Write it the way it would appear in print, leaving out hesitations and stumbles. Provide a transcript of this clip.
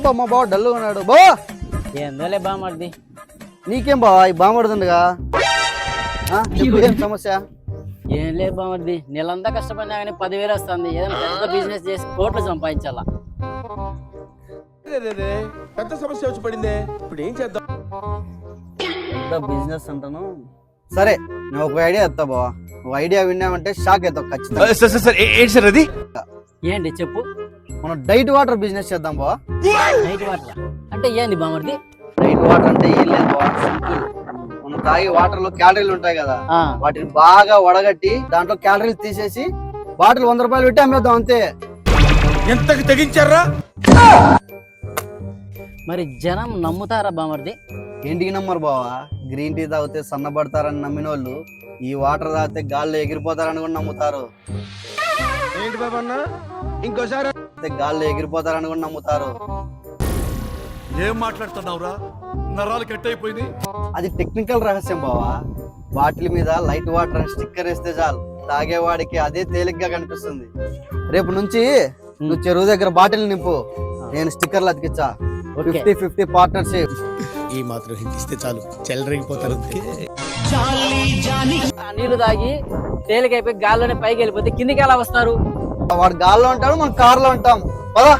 ఏంటి బా మా బావ డల్గా ఉన్నాడు బా? ఏందోలే బామర్ది. నీకేం బా ఈ బామడుతుండగా ఏం సమస్య? ఏం లేదు బామర్ది, నెలంతా కష్టపడినా కానీ 10,000 వస్తుంది. ఏదైనా పెద్ద బిజినెస్ చేసి కోట్లు సంపాదించాలా. పెద్ద సమస్య వచ్చి పడిందే, ఇప్పుడు ఏం చేద్దాం? పెద్ద బిజినెస్ అంటాను. సరే నేను ఒక ఐడియా చెప్తా బావా. నువ్వు ఐడియా విన్నామంటే షాక్ అవుతావు ఖచ్చితంగా. ఏంటి సార్ అది? ఏంటి చెప్పు. మనం డైట్ వాటర్ బిజినెస్ చేద్దాం బావా. నైట్ వాటర్ అంటే ఏంది బామర్ది? డైట్ వాటర్ అంటే ఏం లేదు బావా, సింపుల్. మనం తాగే వాటర్ లో క్యాలరీలు ఉంటాయి కదా, ఆ, వాటిని బాగా వడగట్టి దాంట్లో క్యాలరీలు తీసేసి బాటిల్ 100 రూపాయలు పెట్టి అమ్మేద్దాం అంతే. ఎంతకి తెగించారా? మరి జనం నమ్ముతారా బామర్ది? ఏంటికి నమ్మరు బావా? గ్రీన్ టీ తాగితే సన్నబడతారని నమ్మిన వాళ్ళు ఈ వాటర్ తాగితే గాల్లో ఎగిరిపోతారని కూడా నమ్ముతారు. ఏంటి బాబా అన్న, ఇంకోసారి గాల్లో ఎగిరిపోతారని కూడా నమ్ముతారు. ఏం మాట్లాడుతున్నావురా? నరాలు కట్ అయిపోయింది. అది టెక్నికల్ రహస్యం బావా. బాటిల్ మీద లైట్ వాటర్ అని స్టిక్కర్ వేస్తే చాలు, తాగేవాడికి అదే తేలిగ్గా కనిపిస్తుంది. రేపు నుంచి నువ్వు చెరువు దగ్గర బాటిల్ నింపు, నేను స్టిక్కర్లు అతికిచ్చా. 50-50 పార్ట్నర్షిప్. ఈ మాత్రం హింటిస్తే చాలు చెల్లరగిపోతారు. నీళ్లు తాగి తేలికైపోయి గాల్లోనే పైకి వెళ్ళిపోతే కిందికి ఎలా వస్తారు? వాడు గాల్లో ఉంటాడు, మనం కార్లో ఉంటాం. పదా